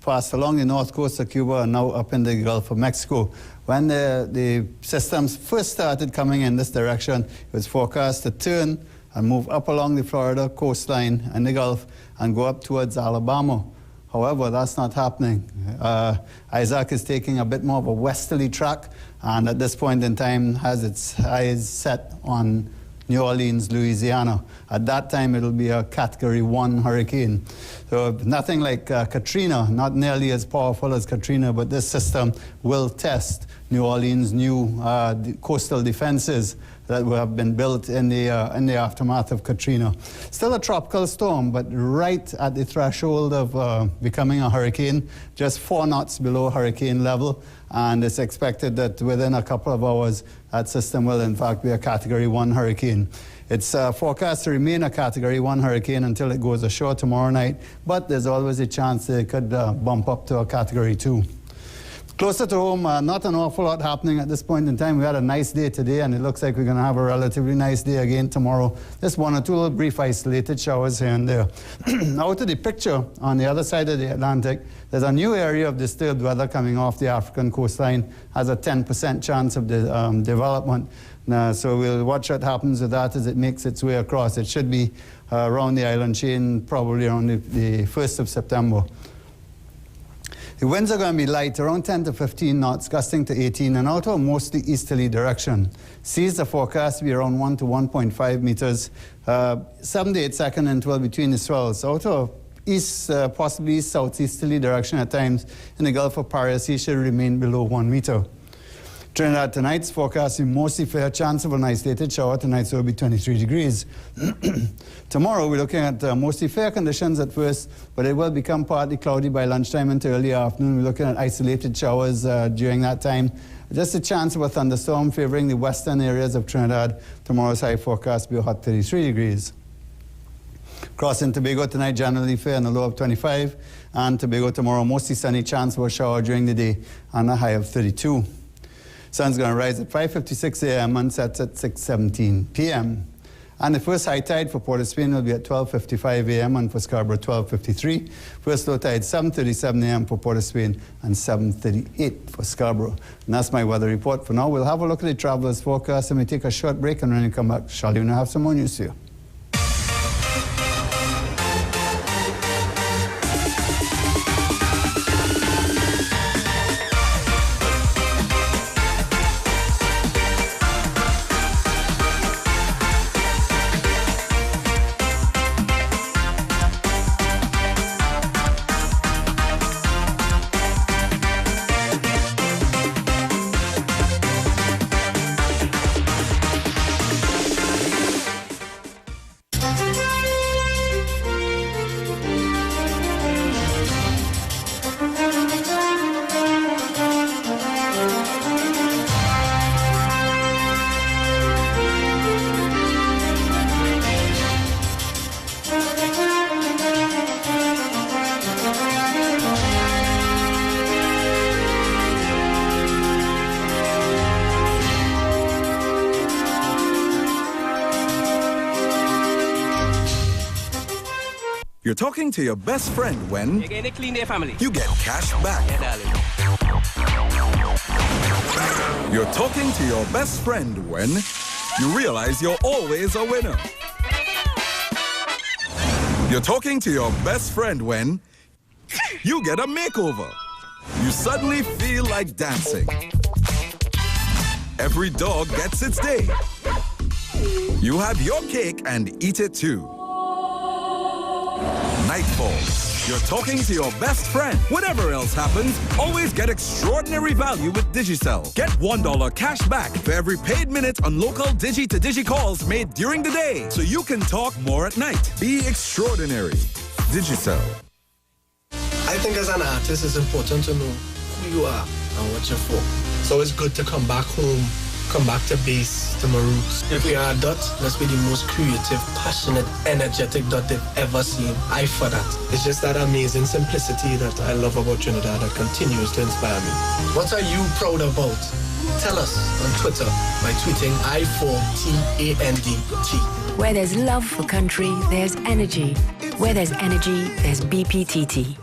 passed along the north coast of Cuba, and now up in the Gulf of Mexico. When the systems first started coming in this direction, it was forecast to turn and move up along the Florida coastline and the Gulf and go up towards Alabama. However, that's not happening. Isaac is taking a bit more of a westerly track, and at this point in time has its eyes set on New Orleans, Louisiana. At that time, it'll be a Category 1 hurricane. So nothing like Katrina, not nearly as powerful as Katrina, but this system will test New Orleans' new coastal defenses that have been built in the aftermath of Katrina. Still a tropical storm, but right at the threshold of becoming a hurricane, just 4 knots below hurricane level. And it's expected that within a couple of hours, that system will in fact be a Category 1 hurricane. It's forecast to remain a Category 1 hurricane until it goes ashore tomorrow night, but there's always a chance that it could bump up to a Category 2. Closer to home, not an awful lot happening at this point in time. We had a nice day today, and it looks like we're going to have a relatively nice day again tomorrow. Just 1 or 2 little brief isolated showers here and there. Out of the picture, on the other side of the Atlantic, there's a new area of disturbed weather coming off the African coastline. Has a 10% chance of development. So we'll watch what happens with that as it makes its way across. It should be around the island chain, probably around the 1st of September. The winds are going to be light, around 10 to 15 knots, gusting to 18, and out of a mostly easterly direction. Seas are forecast to be around 1 to 1.5 meters, 7 to 8 second interval between the swells. Out of east, possibly southeasterly direction at times, in the Gulf of Paria, sea should remain below 1 meter. Trinidad tonight's forecast is mostly fair, chance of an isolated shower tonight, so it'll be 23 degrees. Tomorrow we're looking at mostly fair conditions at first, but it will become partly cloudy by lunchtime into early afternoon. We're looking at isolated showers during that time. Just a chance of a thunderstorm favoring the western areas of Trinidad. Tomorrow's high forecast will be a hot 33 degrees. Crossing Tobago tonight, generally fair and a low of 25. And Tobago tomorrow, mostly sunny, chance of a shower during the day and a high of 32. Sun's going to rise at 5:56 a.m. and sets at 6:17 p.m. And the first high tide for Port of Spain will be at 12:55 a.m. and for Scarborough 12:53. First low tide 7:37 a.m. for Port of Spain and 7:38 for Scarborough. And that's my weather report for now. We'll have a look at the travelers' forecast and we take a short break, and when we come back, shall you now have some more news here. You're talking to your best friend when you're getting a clean day, family. You get cash back. Yeah, darling. You're talking to your best friend when you realize you're always a winner. You're talking to your best friend when you get a makeover. You suddenly feel like dancing. Every dog gets its day. You have your cake and eat it too. Night falls. You're talking to your best friend. Whatever else happens, always get extraordinary value with Digicel. Get $1 cash back for every paid minute on local Digi-to-Digi calls made during the day, so you can talk more at night. Be extraordinary. Digicel. I think as an artist, it's important to know who you are and what you're for. So it's good to come back home, come back to base, to my roots. If we are a dot, let's be the most creative, passionate, energetic dot they've ever seen. I for that. It's just that amazing simplicity that I love about Trinidad that continues to inspire me. What are you proud about? Tell us on Twitter by tweeting I4TANDT. Where there's love for country, there's energy. Where there's energy, there's BPTT.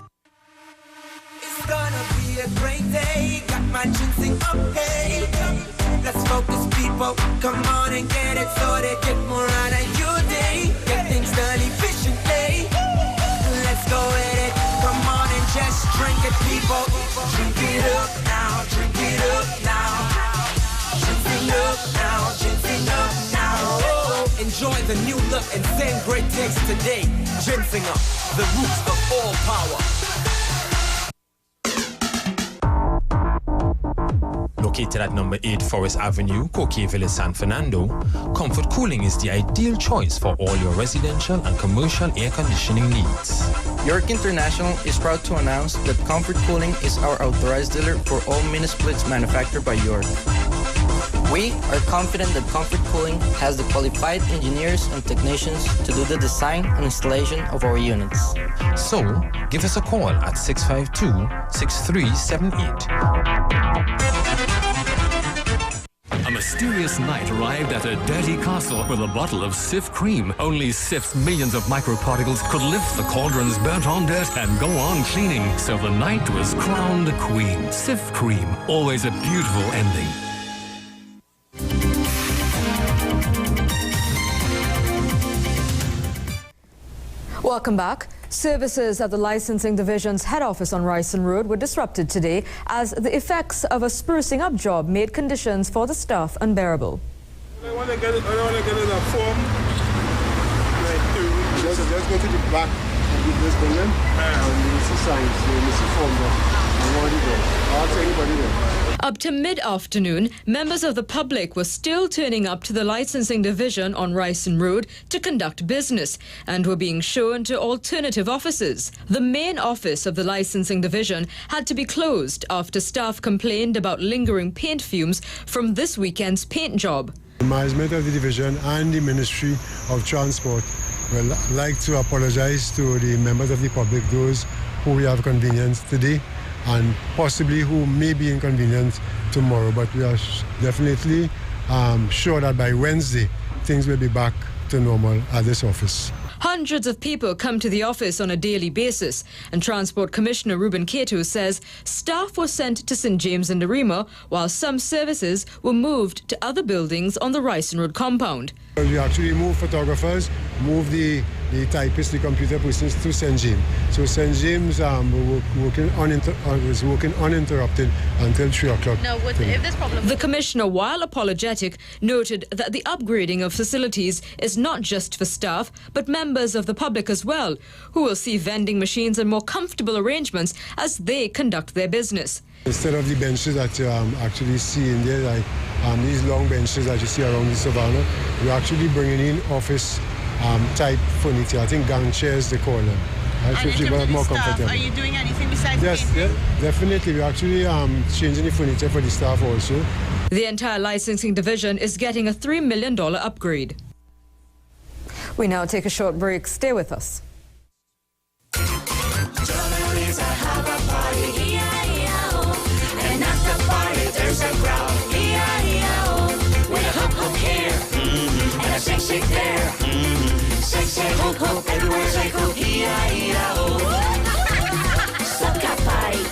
It's gonna be a great day. Got my ginseng up, hey. Let's focus, people. Come on and get it sorted. Get more out of your day. Get things done efficiently. Let's go with it. Come on and just drink it, people. Drink it up now. Drink it up now. Ginseng up now. Ginseng up now. Oh, Enjoy the new look and same great taste today. Ginseng up, the roots of all power. Located at number 8 Forest Avenue, Coquille Village, San Fernando, Comfort Cooling is the ideal choice for all your residential and commercial air conditioning needs. York International is proud to announce that Comfort Cooling is our authorized dealer for all mini splits manufactured by York. We are confident that Comfort Cooling has the qualified engineers and technicians to do the design and installation of our units. So, give us a call at 652-6378. A mysterious night arrived at a dirty castle with a bottle of Sif cream. Only Sif's millions of microparticles could lift the cauldron's burnt-on dirt and go on cleaning. So the night was crowned queen. Sif cream, always a beautiful ending. Welcome back. Services at the licensing division's head office on Ryson Road were disrupted today as the effects of a sprucing up job made conditions for the staff unbearable. I want to get it in a form. Let's go to the back of this building and you see signs, you see forms. I'll tell anybody there. Up to mid-afternoon, members of the public were still turning up to the licensing division on Ryson Road to conduct business and were being shown to alternative offices. The main office of the licensing division had to be closed after staff complained about lingering paint fumes from this weekend's paint job. The management of the division and the Ministry of Transport would like to apologize to the members of the public, those who we have convenienced today and possibly who may be inconvenienced tomorrow. But we are definitely sure that by Wednesday, things will be back to normal at this office. Hundreds of people come to the office on a daily basis, and Transport Commissioner Ruben Keto says staff were sent to St. James and Narima, while some services were moved to other buildings on the Ryson Road compound. We actually moved photographers, moved the typists, the computer persons to St. James. So St. James was working uninterrupted until 3 o'clock. Now, if this problem... The Commissioner, while apologetic, noted that the upgrading of facilities is not just for staff, but members of the public as well, who will see vending machines and more comfortable arrangements as they conduct their business. Instead of the benches that you actually see in there, like these long benches that you see around the savannah, we're actually bringing in office type furniture. I think gang chairs they call them. And in terms of the staff, are you doing anything besides painting? Yes, definitely. We're actually changing the furniture for the staff also. The entire licensing division is getting a $3 million upgrade. We now take a short break. Stay with us. And at the party there's a crowd, E-I-E-I-O, with a hook hook here, and a shake shake there, shake shake hook hook, everywhere's a hook, E-I-E-I-O. Sucker party,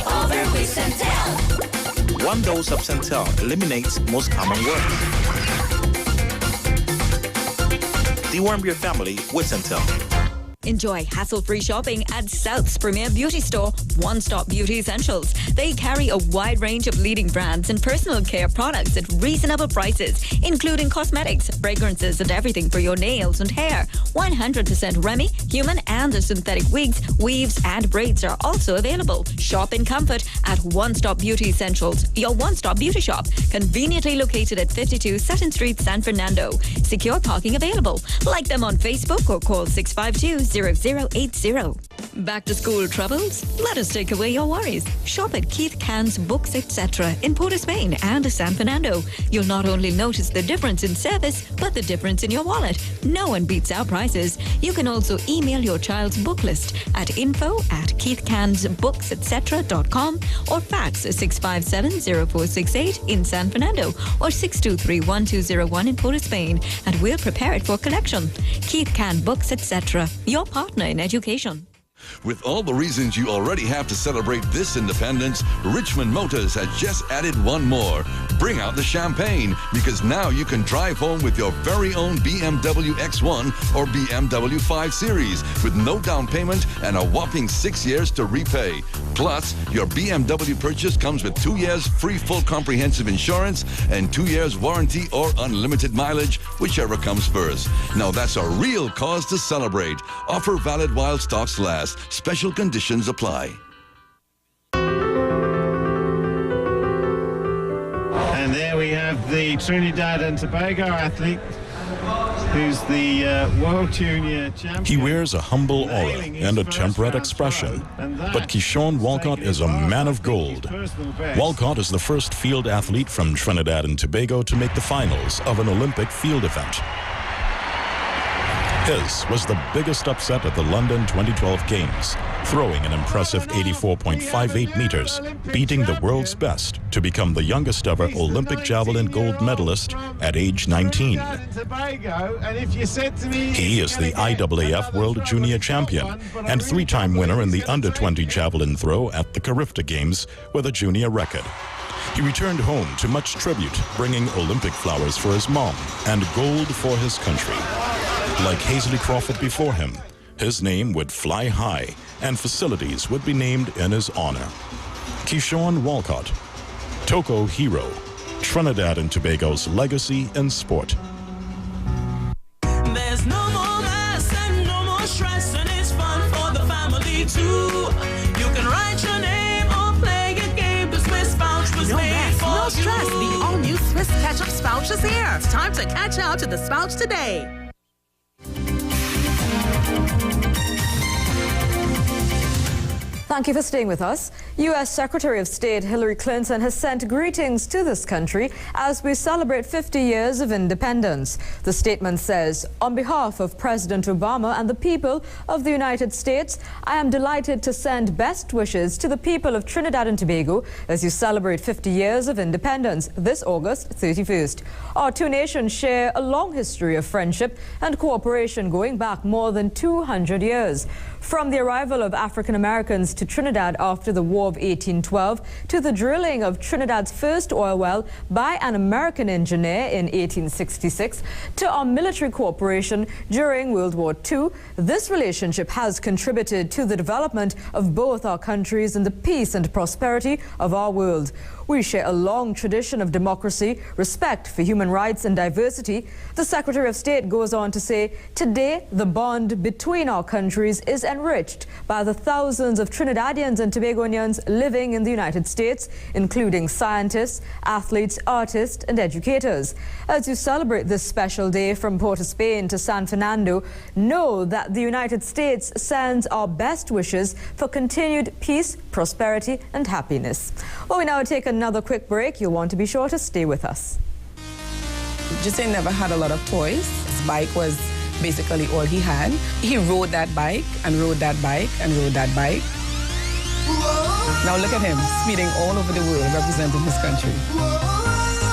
over with Centel. One dose of Centel eliminates most common words. Deworm your family with Centel. Enjoy hassle-free shopping at South's premier beauty store, One Stop Beauty Essentials. They carry a wide range of leading brands and personal care products at reasonable prices, including cosmetics, fragrances, and everything for your nails and hair. 100% Remy, human and synthetic wigs, weaves, and braids are also available. Shop in comfort at One Stop Beauty Essentials, your one-stop beauty shop, conveniently located at 52 Sutton Street, San Fernando. Secure parking available. Like them on Facebook or call 652-0080. Back to school troubles? Let us take away your worries. Shop at Keith Cann's Books, etc. in Port of Spain and San Fernando. You'll not only notice the difference in service, but the difference in your wallet. No one beats our prices. You can also email your child's book list at info@keithcannsbooksetc.com or fax 657-0468 in San Fernando or 623-1201 in Port of Spain, and we'll prepare it for collection. Keith Cann Books, etc. Your partner in education. With all the reasons you already have to celebrate this independence, Richmond Motors has just added one more. Bring out the champagne, because now you can drive home with your very own BMW X1 or BMW 5 Series with no down payment and a whopping 6 years to repay. Plus, your BMW purchase comes with 2 years free full comprehensive insurance and 2 years warranty or unlimited mileage, whichever comes first. Now that's a real cause to celebrate. Offer valid while stocks last. Special conditions apply. And there we have the Trinidad and Tobago athlete, who's the World Junior Champion. He wears a humble aura and a temperate expression, but Keyshawn Walcott is a man of gold. Walcott is the first field athlete from Trinidad and Tobago to make the finals of an Olympic field event. His was the biggest upset at the London 2012 Games, throwing an impressive 84.58 meters, beating the world's best to become the youngest ever Olympic javelin gold medalist at age 19. He is the IAAF World Junior Champion and 3-time winner in the under-20 javelin throw at the Carifta Games with a junior record. He returned home to much tribute, bringing Olympic flowers for his mom and gold for his country. Like Hazley Crawford before him, his name would fly high and facilities would be named in his honor. Keyshawn Walcott, Toko hero, Trinidad and Tobago's legacy in sport. There's no more mess and no more stress, and it's fun for the family too. You can write your name or play a game. The Swiss Pouch was made for no stress. you. The all-new Swiss Ketchup Spouch is here. It's time to catch out to the Spouch today. Thank you for staying with us. U.S. Secretary of State Hillary Clinton has sent greetings to this country as we celebrate 50 years of independence. The statement says, on behalf of President Obama and the people of the United States, I am delighted to send best wishes to the people of Trinidad and Tobago as you celebrate 50 years of independence this August 31st. Our two nations share a long history of friendship and cooperation going back more than 200 years. From the arrival of African Americans to Trinidad after the War of 1812 to the drilling of Trinidad's first oil well by an American engineer in 1866 to our military cooperation during World War II, this relationship has contributed to the development of both our countries and the peace and prosperity of our world. We share a long tradition of democracy, respect for human rights and diversity. The Secretary of State goes on to say, today the bond between our countries is enriched by the thousands of Trinidadians and Tobagonians living in the United States, including scientists, athletes, artists, and educators. As you celebrate this special day from Port of Spain to San Fernando, know that the United States sends our best wishes for continued peace, prosperity, and happiness. Well, we now take another quick break. You'll want to be sure to stay with us. Justin never had a lot of toys. His bike was basically all he had. He rode that bike and rode that bike and rode that bike. Now look at him, speeding all over the world, representing his country.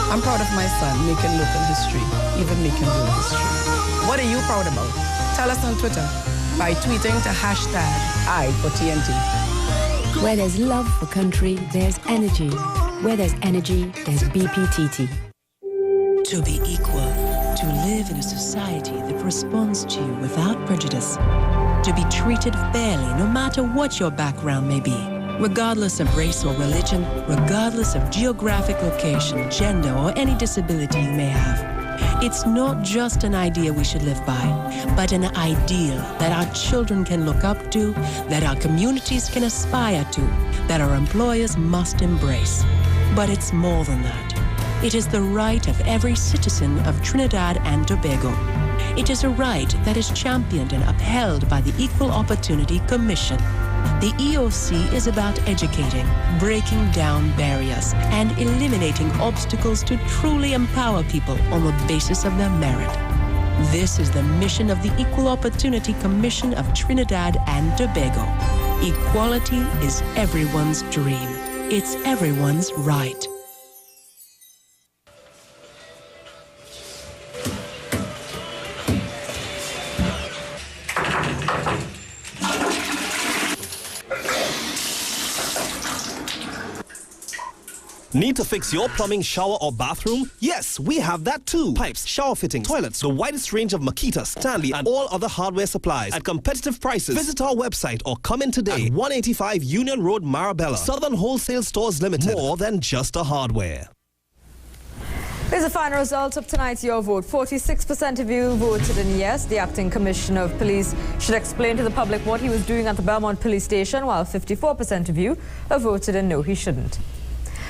I'm proud of my son, making local history, even making world history. What are you proud about? Tell us on Twitter by tweeting to #I4TNT. Where there's love for country, there's energy. Where there's energy, there's BPTT. To be equal, to live in a society that responds to you without prejudice, to be treated fairly no matter what your background may be, regardless of race or religion, regardless of geographic location, gender, or any disability you may have. It's not just an idea we should live by, but an ideal that our children can look up to, that our communities can aspire to, that our employers must embrace. But it's more than that. It is the right of every citizen of Trinidad and Tobago. It is a right that is championed and upheld by the Equal Opportunity Commission. The EOC is about educating, breaking down barriers, and eliminating obstacles to truly empower people on the basis of their merit. This is the mission of the Equal Opportunity Commission of Trinidad and Tobago. Equality is everyone's dream. It's everyone's right. Need to fix your plumbing, shower, or bathroom? Yes, we have that too. Pipes, shower fittings, toilets, the widest range of Makita, Stanley, and all other hardware supplies at competitive prices. Visit our website or come in today at 185 Union Road, Marabella. Southern Wholesale Stores Limited. More than just a hardware. Here's the final results of tonight's Your Vote. 46% of you voted in yes. The acting commissioner of police should explain to the public what he was doing at the Belmont police station, while 54% of you have voted in no, he shouldn't.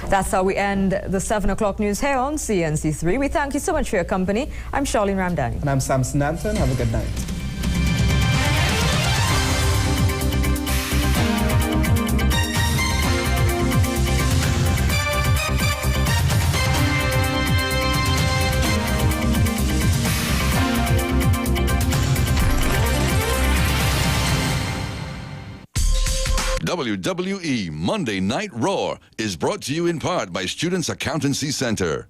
That's how we end the 7 o'clock news here on CNC3. We thank you so much for your company. I'm Charlene Ramdani. And I'm Samson Anton. Have a good night. WWE Monday Night Roar is brought to you in part by Students Accountancy Center.